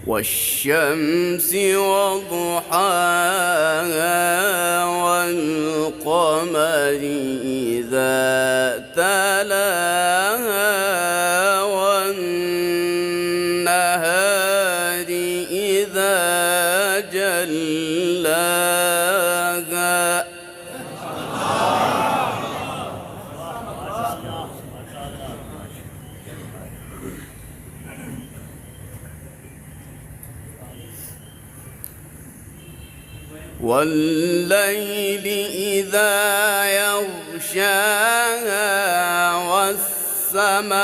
والشمس وضحاها والقمر إذا تلاها والنهار إذا جلاها والليل إذا يغشاها والسماء